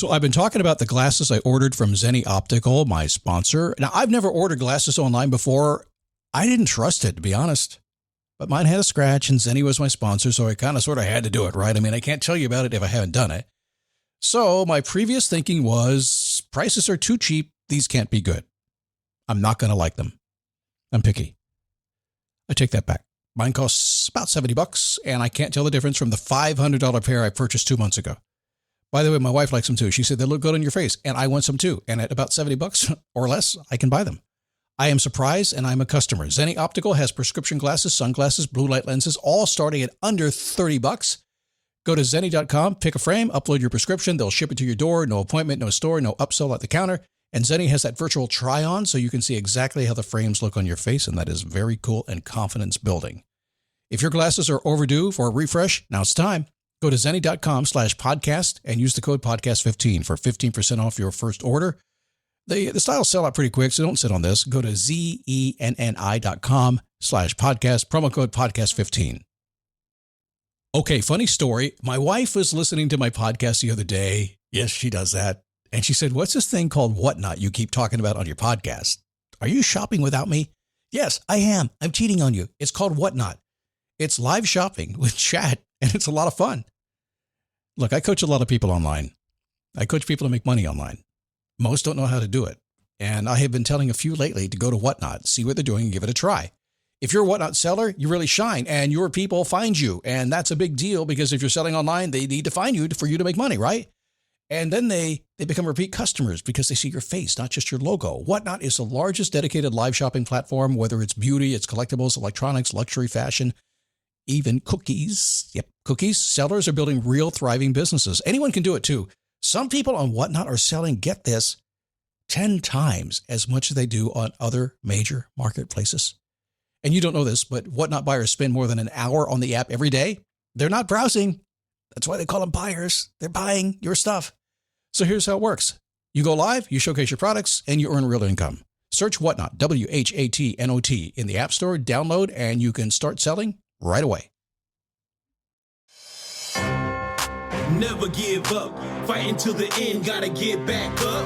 So I've been talking about the glasses I ordered from Zenni Optical, my sponsor. Now, I've never ordered glasses online before. I didn't trust it, to be honest. But mine had a scratch, and Zenni was my sponsor, so I kind of sort of had to do it, right? I mean, I can't tell you about it if I haven't done it. So my previous thinking was, prices are too cheap. These can't be good. I'm not going to like them. I'm picky. I take that back. Mine costs about $70, and I can't tell the difference from the $500 pair I purchased 2 months ago. By the way, my wife likes them too. She said they look good on your face, and I want some too. And at about $70 or less, I can buy them. I am surprised, and I'm a customer. Zenni Optical has prescription glasses, sunglasses, blue light lenses, all starting at under $30. Go to Zenni.com, pick a frame, upload your prescription. They'll ship it to your door. No appointment, no store, no upsell at the counter. And Zenni has that virtual try-on, so you can see exactly how the frames look on your face, and that is very cool and confidence building. If your glasses are overdue for a refresh, now it's time. Go to Zenni.com/podcast and use the code podcast15 for 15% off your first order. The styles sell out pretty quick, so don't sit on this. Go to Zenni.com/podcast, promo code podcast15. Okay, funny story. My wife was listening to my podcast the other day. Yes, she does that. And she said, what's this thing called Whatnot you keep talking about on your podcast? Are you shopping without me? Yes, I am. I'm cheating on you. It's called Whatnot. It's live shopping with chat, and it's a lot of fun. Look, I coach a lot of people online. I coach people to make money online. Most don't know how to do it. And I have been telling a few lately to go to Whatnot, see what they're doing, and give it a try. If you're a Whatnot seller, you really shine, and your people find you. And that's a big deal, because if you're selling online, they need to find you for you to make money, right? And then they become repeat customers because they see your face, not just your logo. Whatnot is the largest dedicated live shopping platform, whether it's beauty, it's collectibles, electronics, luxury, fashion, even cookies. Yep, cookies. Sellers are building real thriving businesses. Anyone can do it too. Some people on Whatnot are selling, get this, 10 times as much as they do on other major marketplaces. And you don't know this, but Whatnot buyers spend more than an hour on the app every day. They're not browsing. That's why they call them buyers. They're buying your stuff. So here's how it works. You go live, you showcase your products, and you earn real income. Search Whatnot, WHATNOT, in the App Store, download, and you can start selling right away. Never give up. Fighting till the end, gotta get back up.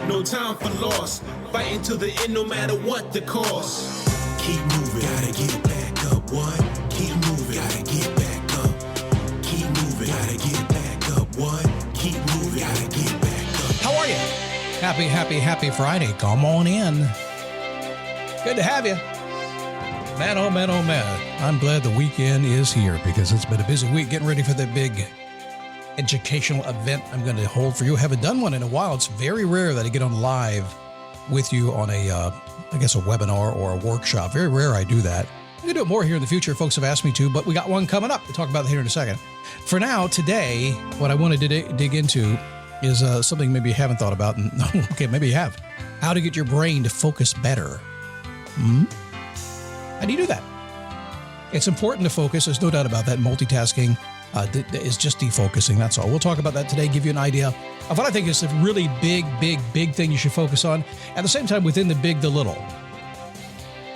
No time for loss. Fighting till the end, no matter what the cost. Keep moving, gotta get back up. What? Keep moving, gotta get back up. Keep moving, gotta get back up. What? Keep moving, gotta get back up. How are you? Happy Friday. Come on in. Good to have you. Man, oh man. I'm glad the weekend is here, because it's been a busy week getting ready for the big educational event I'm going to hold for you. I haven't done one in a while. It's very rare that I get on live with you on a webinar or a workshop. Very rare I do that. I'm going to do it more here in the future. Folks have asked me to, but we got one coming up. We'll talk about that here in a second. For now, today, what I wanted to dig into is something maybe you haven't thought about. And okay, maybe you have. How to get your brain to focus better. How do you do that? It's important to focus. There's no doubt about that. Multitasking is just defocusing. That's all. We'll talk about that today, give you an idea of what I think is a really big thing you should focus on. At the same time, within the big, the little,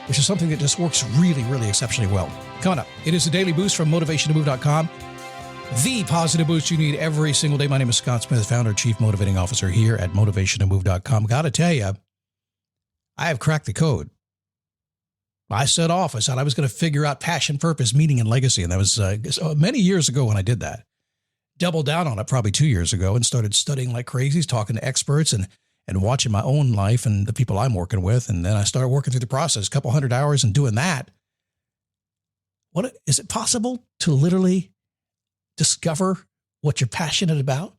which is something that just works really exceptionally well. Coming up, it is a daily boost from motivationtomove.com. The positive boost you need every single day. My name is Scott Smith, founder, chief motivating officer here at motivationtomove.com. Got to tell you, I have cracked the code. I said I was going to figure out passion, purpose, meaning, and legacy. And that was many years ago when I did that. Doubled down on it probably 2 years ago and started studying like crazy, talking to experts and watching my own life and the people I'm working with. And then I started working through the process, a couple 100 hours and doing that. Is it possible to literally discover what you're passionate about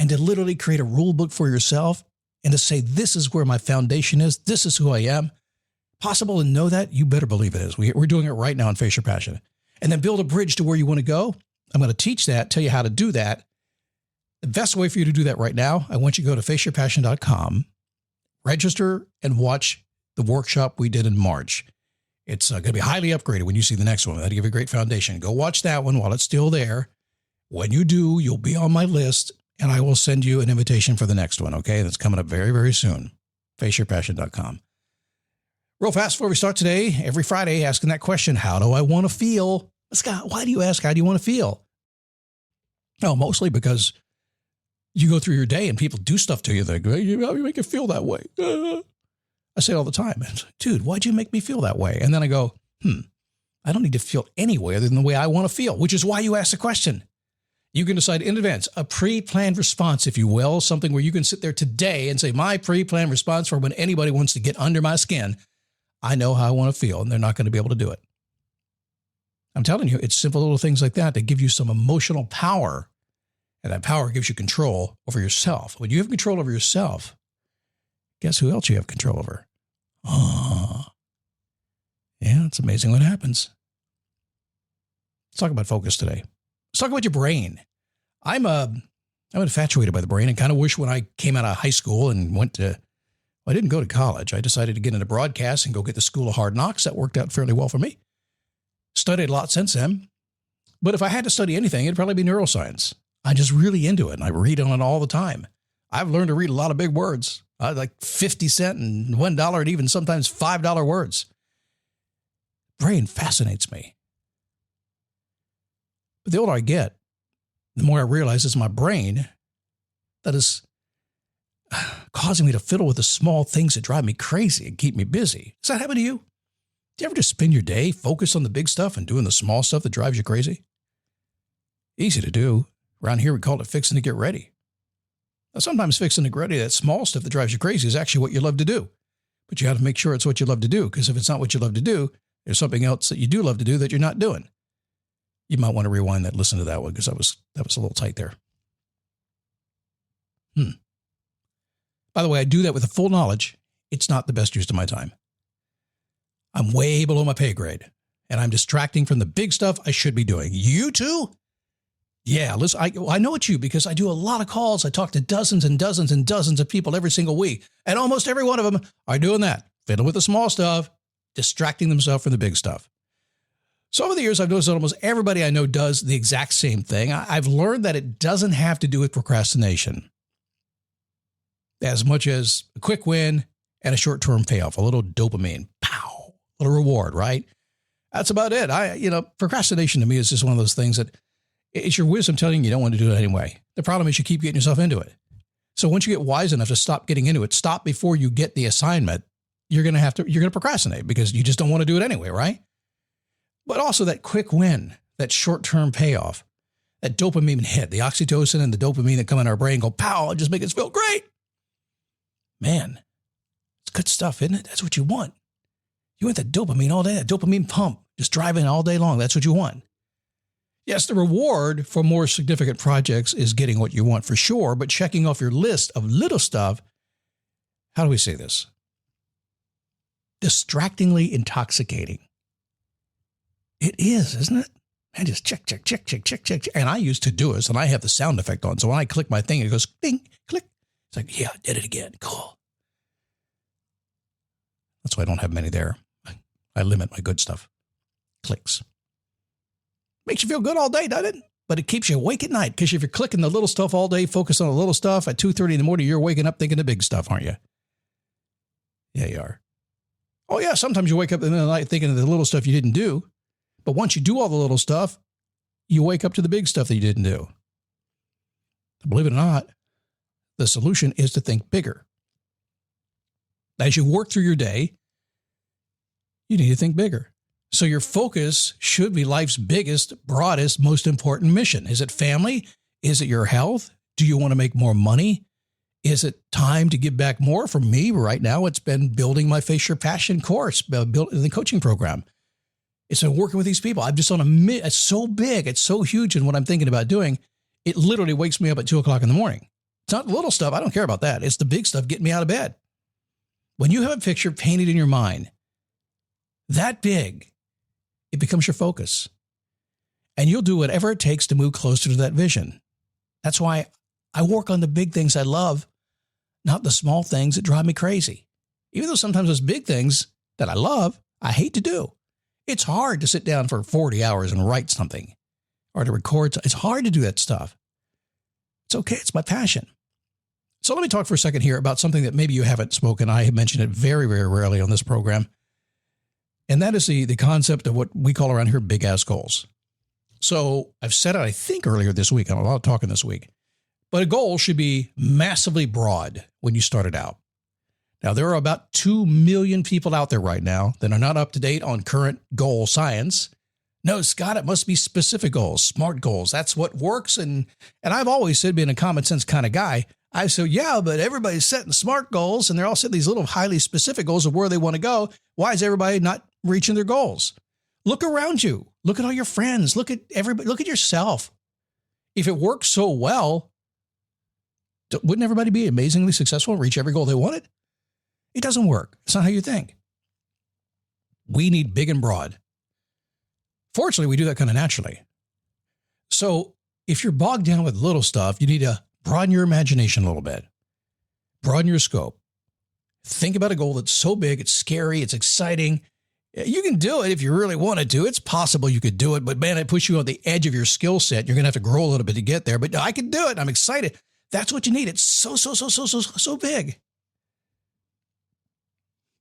and to literally create a rule book for yourself and to say, this is where my foundation is. This is who I am. Possible to know that? You better believe it is. We're doing it right now on Face Your Passion. And then build a bridge to where you want to go. I'm going to teach that, tell you how to do that. The best way for you to do that right now, I want you to go to faceyourpassion.com, register, and watch the workshop we did in March. It's going to be highly upgraded when you see the next one. That'll give you a great foundation. Go watch that one while it's still there. When you do, you'll be on my list, and I will send you an invitation for the next one, okay? That's coming up very soon. faceyourpassion.com. Real fast before we start today, every Friday, asking that question, how do I want to feel? Scott, why do you ask, how do you want to feel? No, mostly because You go through your day and people do stuff to you. They go, you make it feel that way. I say it all the time. Dude, why'd you make me feel that way? And then I go, I don't need to feel any way other than the way I want to feel, which is why you ask the question. You can decide in advance, a pre-planned response, if you will, something where you can sit there today and say, my pre-planned response for when anybody wants to get under my skin, I know how I want to feel, and they're not going to be able to do it. I'm telling you, it's simple little things like that give you some emotional power, and that power gives you control over yourself. When you have control over yourself, guess who else you have control over? Yeah, it's amazing what happens. Let's talk about focus today. Let's talk about your brain. I'm infatuated by the brain and kind of wish when I came out of high school and I didn't go to college. I decided to get into broadcast and go get the School of Hard Knocks. That worked out fairly well for me. Studied a lot since then. But if I had to study anything, it'd probably be neuroscience. I'm just really into it, and I read on it all the time. I've learned to read a lot of big words, like 50-cent and $1 and even sometimes $5 words. Brain fascinates me. But the older I get, the more I realize it's my brain that is causing me to fiddle with the small things that drive me crazy and keep me busy. Does that happen to you? Do you ever just spend your day focused on the big stuff and doing the small stuff that drives you crazy? Easy to do. Around here, we call it fixing to get ready. Now, sometimes fixing to get ready, that small stuff that drives you crazy is actually what you love to do. But you have to make sure it's what you love to do, because if it's not what you love to do, there's something else that you do love to do that you're not doing. You might want to rewind that, listen to that one, because that was a little tight there. By the way, I do that with the full knowledge it's not the best use of my time. I'm way below my pay grade, and I'm distracting from the big stuff I should be doing. You too? Yeah, listen, I know it's you because I do a lot of calls. I talk to dozens and dozens and dozens of people every single week, and almost every one of them are doing that, fiddling with the small stuff, distracting themselves from the big stuff. So over the years, I've noticed that almost everybody I know does the exact same thing. I've learned that it doesn't have to do with procrastination as much as a quick win and a short-term payoff, a little dopamine, pow, a little reward, right? That's about it. Procrastination to me is just one of those things that it's your wisdom telling you don't want to do it anyway. The problem is you keep getting yourself into it. So once you get wise enough to stop getting into it, stop before you get the assignment, you're going to procrastinate because you just don't want to do it anyway, right? But also that quick win, that short-term payoff, that dopamine hit, the oxytocin and the dopamine that come in our brain go, pow, and just make us feel great. Man, it's good stuff, isn't it? That's what you want. You want that dopamine all day, that dopamine pump, just driving all day long. That's what you want. Yes, the reward for more significant projects is getting what you want for sure, but checking off your list of little stuff, how do we say this? Distractingly intoxicating. It is, isn't it? And just check. And I use Todoist, and I have the sound effect on. So when I click my thing, it goes ding, click. It's like, yeah, I did it again. Cool. That's why I don't have many there. I limit my good stuff. Clicks. Makes you feel good all day, doesn't it? But it keeps you awake at night, because if you're clicking the little stuff all day, focus on the little stuff, at 2:30 in the morning, you're waking up thinking the big stuff, aren't you? Yeah, you are. Oh, yeah, sometimes you wake up in the middle of the night thinking of the little stuff you didn't do. But once you do all the little stuff, you wake up to the big stuff that you didn't do. Believe it or not, the solution is to think bigger. As you work through your day, you need to think bigger. So your focus should be life's biggest, broadest, most important mission. Is it family? Is it your health? Do you want to make more money? Is it time to give back more? For me right now, it's been building my Face Your Passion course, building the coaching program. It's been working with these people. I'm just on it's so big. It's so huge in what I'm thinking about doing. It literally wakes me up at 2:00 in the morning. It's not the little stuff. I don't care about that. It's the big stuff getting me out of bed. When you have a picture painted in your mind that big, it becomes your focus. And you'll do whatever it takes to move closer to that vision. That's why I work on the big things I love, not the small things that drive me crazy. Even though sometimes those big things that I love, I hate to do. It's hard to sit down for 40 hours and write something or to record. It's hard to do that stuff. It's okay. It's my passion. So let me talk for a second here about something that maybe you haven't spoken. I have mentioned it very, very rarely on this program. And that is the concept of what we call around here big ass goals. So I've said it, I think earlier this week, on a lot of talking this week, But a goal should be massively broad when you start it out. Now, there are about 2 million people out there right now that are not up to date on current goal science. No, Scott, it must be specific goals, SMART goals. That's what works. And I've always said, being a common sense kind of guy, I said, yeah, but everybody's setting SMART goals and they're all setting these little highly specific goals of where they want to go. Why is everybody not reaching their goals? Look around you. Look at all your friends. Look at everybody. Look at yourself. If it works so well, wouldn't everybody be amazingly successful and reach every goal they wanted? It doesn't work. It's not how you think. We need big and broad. Fortunately, we do that kind of naturally. So if you're bogged down with little stuff, you need to broaden your imagination a little bit. Broaden your scope. Think about a goal that's so big, it's scary, it's exciting. You can do it if you really wanted to. It's possible you could do it, but man, it puts you on the edge of your skill set. You're going to have to grow a little bit to get there, but I can do it. I'm excited. That's what you need. It's so big.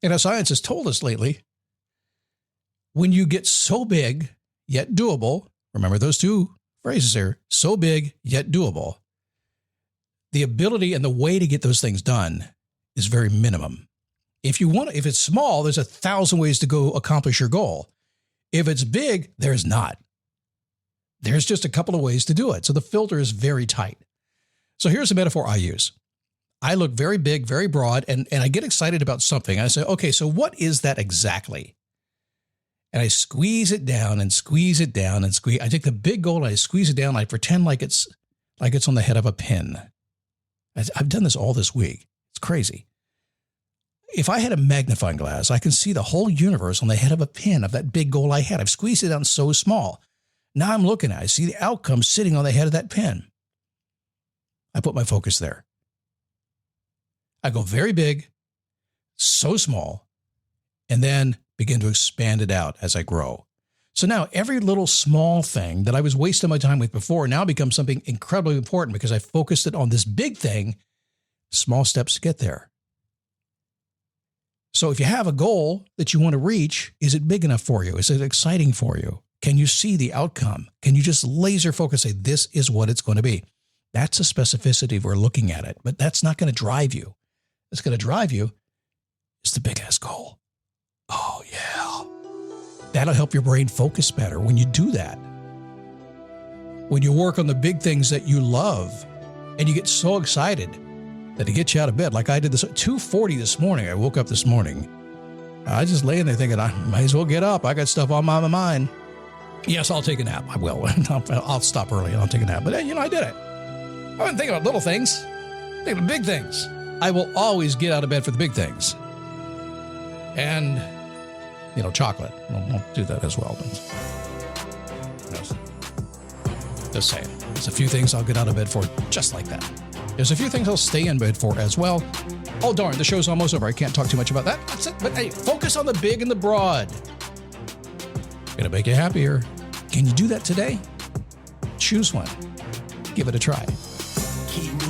And as science has told us lately, when you get so big, yet doable, remember those two phrases there, so big, yet doable, the ability and the way to get those things done is very minimum. If it's small, there's 1,000 ways to go accomplish your goal. If it's big, there's not. There's just a couple of ways to do it. So the filter is very tight. So here's a metaphor I use. I look very big, very broad, and I get excited about something. I say, okay, so what is that exactly? And I squeeze it down and squeeze it down and squeeze. I take the big goal and I squeeze it down. I pretend like it's on the head of a pin. I've done this all this week. It's crazy. If I had a magnifying glass, I can see the whole universe on the head of a pin of that big goal I had. I've squeezed it down so small. Now I'm looking at it. I see the outcome sitting on the head of that pin. I put my focus there. I go very big, so small, and then begin to expand it out as I grow. So now every little small thing that I was wasting my time with before now becomes something incredibly important because I focused it on this big thing, small steps to get there. So if you have a goal that you want to reach, is it big enough for you? Is it exciting for you? Can you see the outcome? Can you just laser focus, say, this is what it's going to be? That's a specificity if we're looking at it, but that's not going to drive you. What's going to drive you is the big-ass goal. Oh, yeah. That'll help your brain focus better when you do that. When you work on the big things that you love and you get so excited that it gets you out of bed, like I did this at 2:40 this morning. I woke up this morning. I just laying there thinking, I might as well get up. I got stuff on my mind. Yes, I'll take a nap. I will. I'll stop early and I'll take a nap. But, I did it. I wasn't thinking about little things. I'm thinking about big things. I will always get out of bed for the big things. And, chocolate. I'll do that as well. Just saying. There's a few things I'll get out of bed for just like that. There's a few things I'll stay in bed for as well. Oh, darn, the show's almost over. I can't talk too much about that. That's it. But hey, focus on the big and the broad. Gonna make you happier. Can you do that today? Choose one. Give it a try. Keep